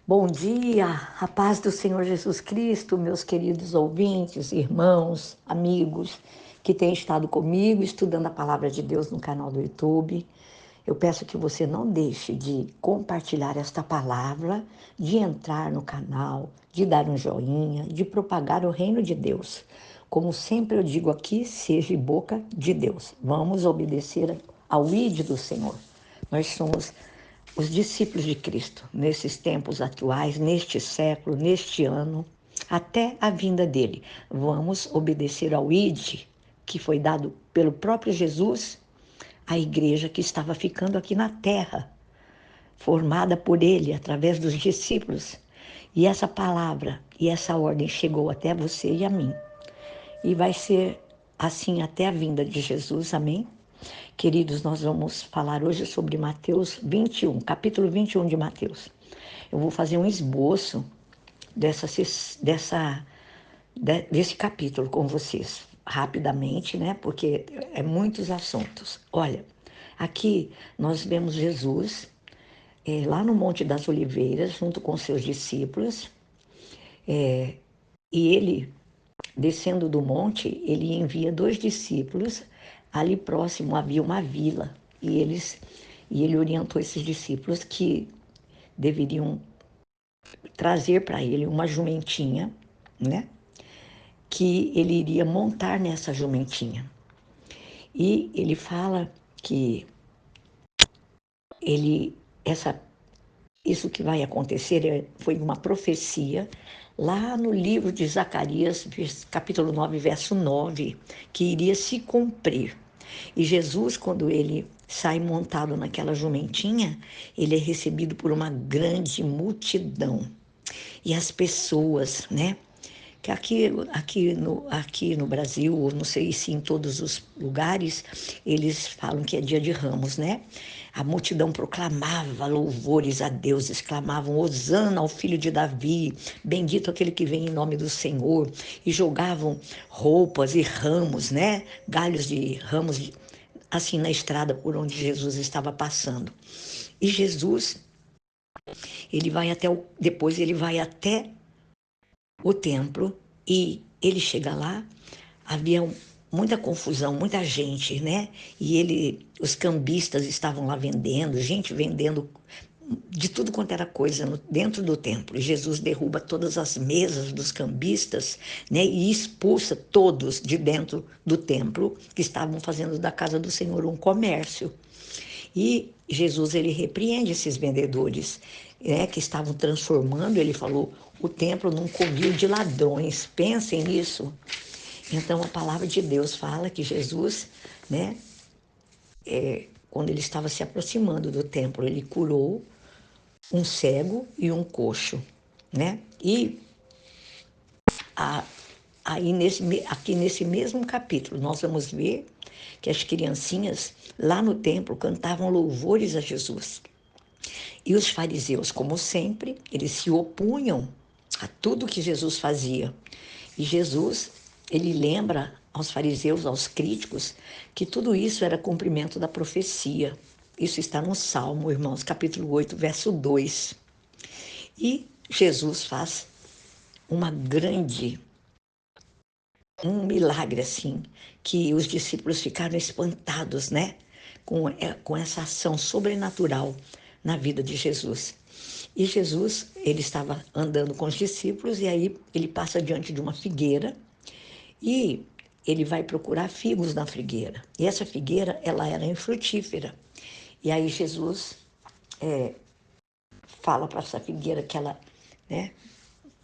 Bom dia, a paz do Senhor Jesus Cristo, meus queridos ouvintes, irmãos, amigos que têm estado comigo estudando a palavra de Deus no canal do YouTube. Eu peço que você não deixe de compartilhar esta palavra, de entrar no canal, de dar um joinha, de propagar o reino de Deus. Como sempre eu digo aqui, seja boca de Deus. Vamos obedecer ao ID do Senhor. Nós somos os discípulos de Cristo, nesses tempos atuais, neste século, neste ano, até a vinda dele. Vamos obedecer ao ID que foi dado pelo próprio Jesus à igreja que estava ficando aqui na terra, formada por ele, através dos discípulos. E essa palavra e essa ordem chegou até você e a mim. E vai ser assim até a vinda de Jesus, amém? Queridos, nós vamos falar hoje sobre Mateus 21, capítulo 21 de Mateus. Eu vou fazer um esboço desse capítulo com vocês, rapidamente, né? Porque é muitos assuntos. Olha, aqui nós vemos Jesus lá no Monte das Oliveiras, junto com seus discípulos, e ele, descendo do monte, ele envia dois discípulos. Ali próximo havia uma vila, e ele orientou esses discípulos que deveriam trazer para ele uma jumentinha, né? Que ele iria montar nessa jumentinha. E ele fala que ele, isso que vai acontecer foi uma profecia lá no livro de Zacarias, capítulo 9, verso 9, que iria se cumprir. E Jesus, quando ele sai montado naquela jumentinha, ele é recebido por uma grande multidão. E as pessoas, né? Que aqui no Brasil, ou não sei se em todos os lugares, eles falam que é dia de Ramos, né? A multidão proclamava louvores a Deus, exclamavam: Hosana ao filho de Davi, bendito aquele que vem em nome do Senhor, e jogavam roupas e ramos, né? Galhos de ramos, assim, na estrada por onde Jesus estava passando. E Jesus, depois ele vai até o templo e ele chega lá, havia muita confusão, muita gente, né? Os cambistas estavam lá vendendo, gente vendendo de tudo quanto era coisa dentro do templo. E Jesus derruba todas as mesas dos cambistas, né? E expulsa todos de dentro do templo que estavam fazendo da casa do Senhor um comércio. E Jesus, ele repreende esses vendedores, né, que estavam transformando, ele falou, o templo num covil de ladrões. Pensem nisso. Então, a palavra de Deus fala que Jesus, né, quando ele estava se aproximando do templo, ele curou um cego e um coxo, né? E a, aqui nesse mesmo capítulo, nós vamos ver que as criancinhas lá no templo cantavam louvores a Jesus. E os fariseus, como sempre, eles se opunham a tudo que Jesus fazia. E Jesus, ele lembra aos fariseus, aos críticos, que tudo isso era cumprimento da profecia. Isso está no Salmo, irmãos, capítulo 8, verso 2. E Jesus faz uma grande, um milagre assim, que os discípulos ficaram espantados, né? Com essa ação sobrenatural na vida de Jesus. E Jesus, ele estava andando com os discípulos e aí ele passa diante de uma figueira e ele vai procurar figos na figueira. E essa figueira, ela era infrutífera. E aí Jesus fala para essa figueira que ela, né,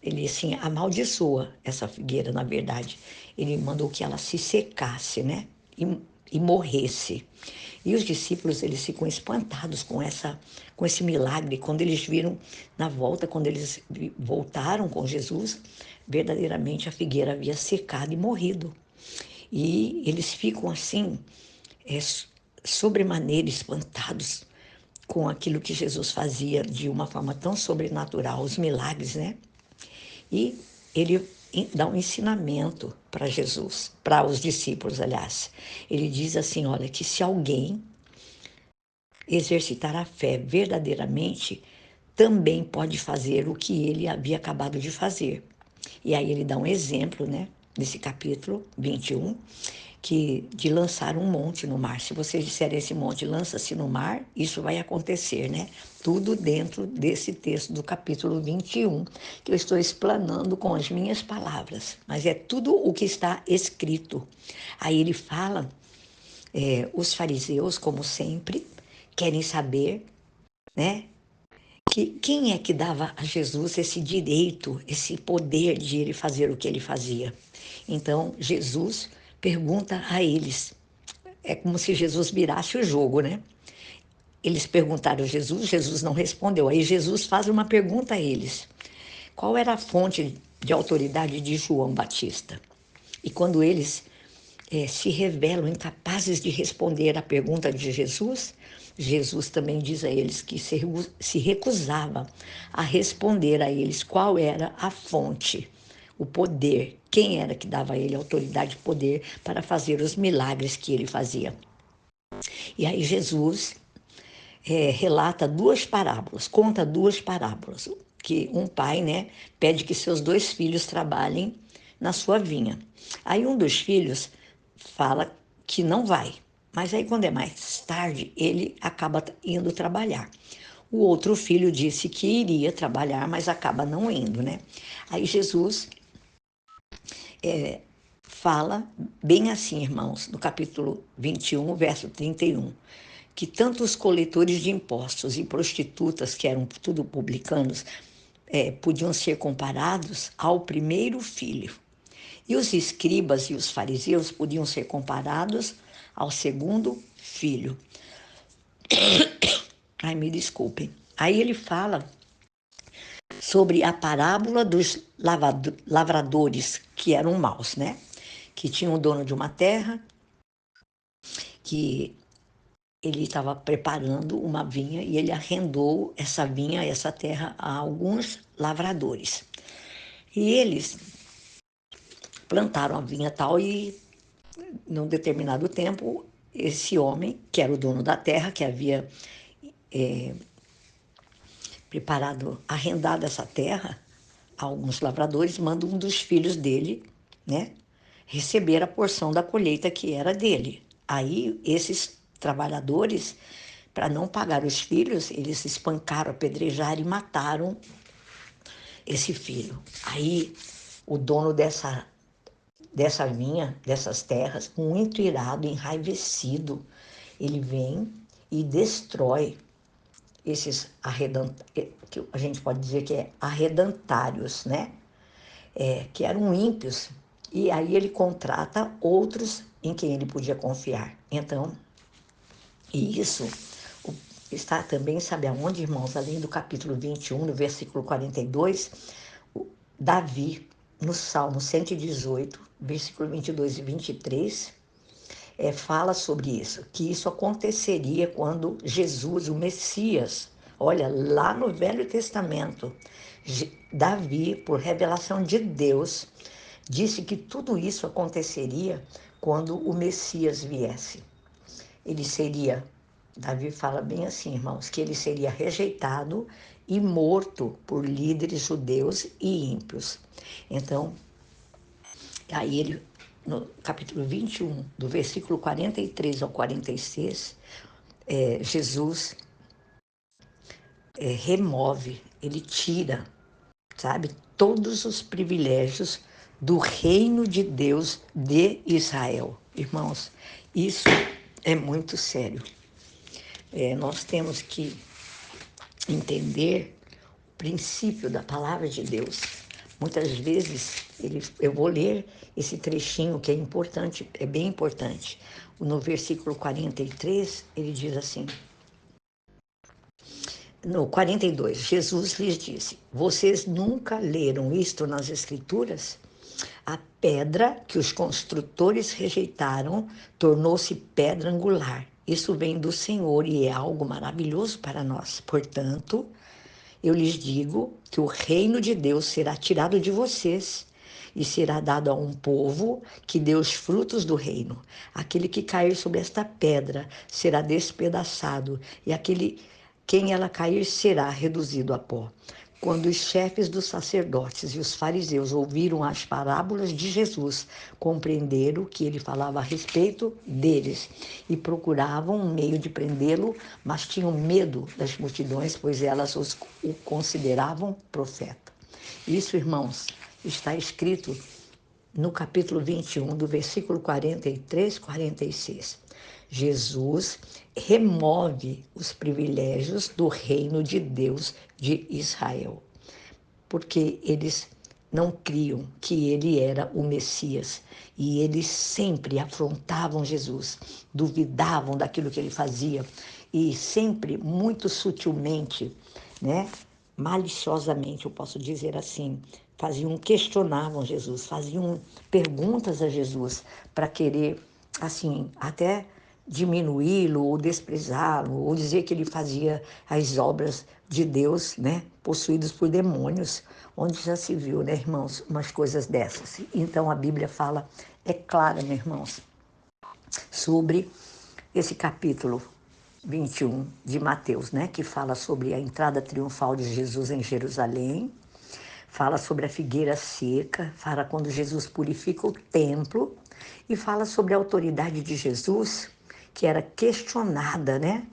ele assim amaldiçoa essa figueira, na verdade. Ele mandou que ela se secasse, né, e morresse. E os discípulos, eles ficam espantados com esse milagre. Quando eles viram na volta, quando eles voltaram com Jesus, verdadeiramente a figueira havia secado e morrido. E eles ficam assim, sobremaneira espantados com aquilo que Jesus fazia de uma forma tão sobrenatural, os milagres, né? E ele dá um ensinamento para Jesus, para os discípulos, aliás. Ele diz assim, olha, que se alguém exercitar a fé verdadeiramente, também pode fazer o que ele havia acabado de fazer. E aí ele dá um exemplo, né, nesse capítulo 21, que de lançar um monte no mar. Se vocês disserem esse monte lança-se no mar, isso vai acontecer, né? Tudo dentro desse texto do capítulo 21, que eu estou explanando com as minhas palavras, mas é tudo o que está escrito. Aí ele fala, os fariseus, como sempre, querem saber, né, que quem é que dava a Jesus esse direito, esse poder de ele fazer o que ele fazia. Então, Jesus pergunta a eles. É como se Jesus virasse o jogo, né? Eles perguntaram a Jesus, Jesus não respondeu. Aí Jesus faz uma pergunta a eles. Qual era a fonte de autoridade de João Batista? E quando eles se revelam incapazes de responder à pergunta de Jesus, Jesus também diz a eles que se recusava a responder a eles qual era a fonte, o poder, quem era que dava a ele autoridade e poder para fazer os milagres que ele fazia. E aí Jesus relata duas parábolas, conta duas parábolas, que um pai, né, pede que seus dois filhos trabalhem na sua vinha. Aí um dos filhos fala que não vai, mas aí quando é mais tarde, ele acaba indo trabalhar. O outro filho disse que iria trabalhar, mas acaba não indo, né? Aí Jesus fala bem assim, irmãos, no capítulo 21, verso 31, que tanto os coletores de impostos e prostitutas, que eram tudo publicanos, podiam ser comparados ao primeiro filho. E os escribas e os fariseus podiam ser comparados ao segundo filho. Ai, me desculpem. Aí ele fala sobre a parábola dos lavradores, que eram maus, né? Que tinham o dono de uma terra, que ele estava preparando uma vinha e ele arrendou essa vinha, essa terra, a alguns lavradores. E eles plantaram a vinha tal e, num determinado tempo, esse homem, que era o dono da terra, que havia preparado, arrendado essa terra a alguns lavradores, manda um dos filhos dele, né, receber a porção da colheita que era dele. Aí esses trabalhadores, para não pagar os filhos, eles espancaram, apedrejaram e mataram esse filho. Aí o dono dessa vinha, dessas terras, muito irado, enraivecido, ele vem e destrói esses que a gente pode dizer que é arredantários, né? Que eram ímpios. E aí ele contrata outros em quem ele podia confiar. Então, e isso está também, sabe aonde, irmãos? Além do capítulo 21, no versículo 42, Davi, no Salmo 118, versículo 22 e 23, fala sobre isso, que isso aconteceria quando Jesus, o Messias, olha, lá no Velho Testamento, Davi, por revelação de Deus, disse que tudo isso aconteceria quando o Messias viesse. Ele seria, Davi fala bem assim, irmãos, que ele seria rejeitado e morto por líderes judeus e ímpios. Então, aí ele, no capítulo 21, do versículo 43 ao 46, Jesus remove, ele tira, sabe, todos os privilégios do reino de Deus de Israel. Irmãos, isso é muito sério. Nós temos que entender o princípio da palavra de Deus. Muitas vezes, eu vou ler esse trechinho que é importante, é bem importante. No versículo 43, ele diz assim, no 42, Jesus lhes disse, vocês nunca leram isto nas Escrituras? A pedra que os construtores rejeitaram tornou-se pedra angular. Isso vem do Senhor e é algo maravilhoso para nós. Portanto, eu lhes digo que o reino de Deus será tirado de vocês e será dado a um povo que dê os frutos do reino. Aquele que cair sobre esta pedra será despedaçado, e aquele quem ela cair será reduzido a pó. Quando os chefes dos sacerdotes e os fariseus ouviram as parábolas de Jesus, compreenderam que ele falava a respeito deles e procuravam um meio de prendê-lo, mas tinham medo das multidões, pois elas o consideravam profeta. Isso, irmãos, está escrito no capítulo 21, do versículo 43, 46. Jesus remove os privilégios do reino de Deus de Israel, porque eles não criam que ele era o Messias e eles sempre afrontavam Jesus, duvidavam daquilo que ele fazia e sempre muito sutilmente, né, maliciosamente, eu posso dizer assim, questionavam Jesus, faziam perguntas a Jesus para querer, assim, até diminuí-lo ou desprezá-lo, ou dizer que ele fazia as obras de Deus, né, possuídos por demônios, onde já se viu, né, irmãos, umas coisas dessas. Então a Bíblia fala, é clara, meus irmãos, sobre esse capítulo 21 de Mateus, né, que fala sobre a entrada triunfal de Jesus em Jerusalém, fala sobre a figueira seca, fala quando Jesus purifica o templo e fala sobre a autoridade de Jesus, que era questionada, né?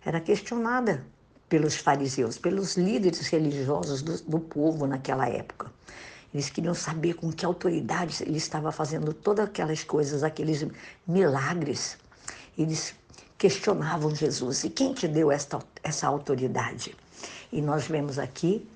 Era questionada pelos fariseus, pelos líderes religiosos do povo naquela época. Eles queriam saber com que autoridade ele estava fazendo todas aquelas coisas, aqueles milagres. Eles questionavam Jesus. E quem te deu essa autoridade? E nós vemos aqui,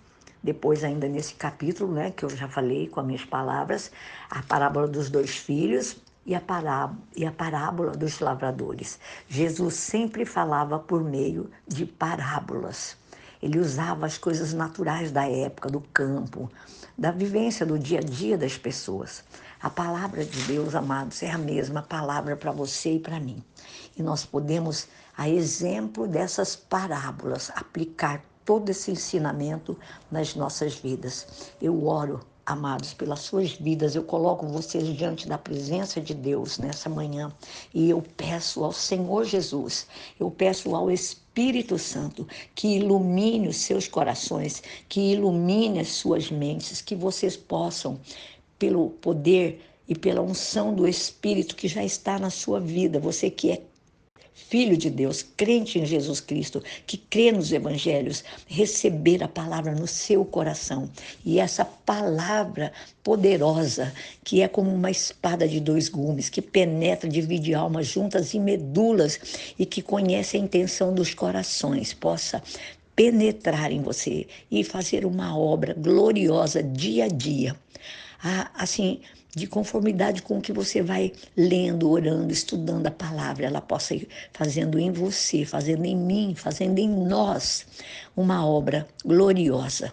depois ainda nesse capítulo, né, que eu já falei com as minhas palavras, a parábola dos dois filhos e a parábola dos lavradores. Jesus sempre falava por meio de parábolas. Ele usava as coisas naturais da época, do campo, da vivência do dia a dia das pessoas. A palavra de Deus, amados, é a mesma palavra para você e para mim. E nós podemos, a exemplo dessas parábolas, aplicar todo esse ensinamento nas nossas vidas. Eu oro, amados, pelas suas vidas. Eu coloco vocês diante da presença de Deus nessa manhã e eu peço ao Senhor Jesus, eu peço ao Espírito Santo que ilumine os seus corações, que ilumine as suas mentes, que vocês possam, pelo poder e pela unção do Espírito que já está na sua vida, você que é filho de Deus, crente em Jesus Cristo, que crê nos evangelhos, receber a palavra no seu coração. E essa palavra poderosa, que é como uma espada de dois gumes, que penetra, divide almas juntas e medulas e que conhece a intenção dos corações, possa penetrar em você e fazer uma obra gloriosa dia a dia. Assim, de conformidade com o que você vai lendo, orando, estudando a palavra, ela possa ir fazendo em você, fazendo em mim, fazendo em nós uma obra gloriosa,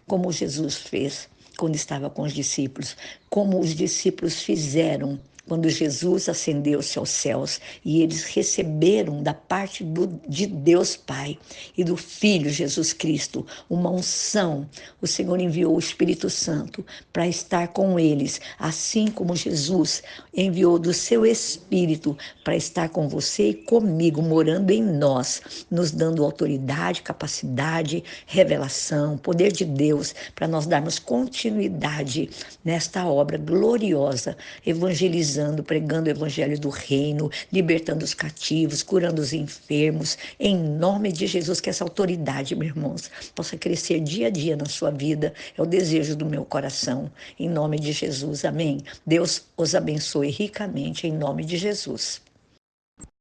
como Jesus fez quando estava com os discípulos, como os discípulos fizeram quando Jesus ascendeu-se aos céus e eles receberam da parte de Deus Pai e do Filho Jesus Cristo uma unção. O Senhor enviou o Espírito Santo para estar com eles, assim como Jesus enviou do seu Espírito para estar com você e comigo, morando em nós, nos dando autoridade, capacidade, revelação, poder de Deus, para nós darmos continuidade nesta obra gloriosa, evangelizando, pregando o evangelho do reino, libertando os cativos, curando os enfermos, em nome de Jesus, que essa autoridade, meus irmãos, possa crescer dia a dia na sua vida, é o desejo do meu coração, em nome de Jesus, amém. Deus os abençoe ricamente, em nome de Jesus.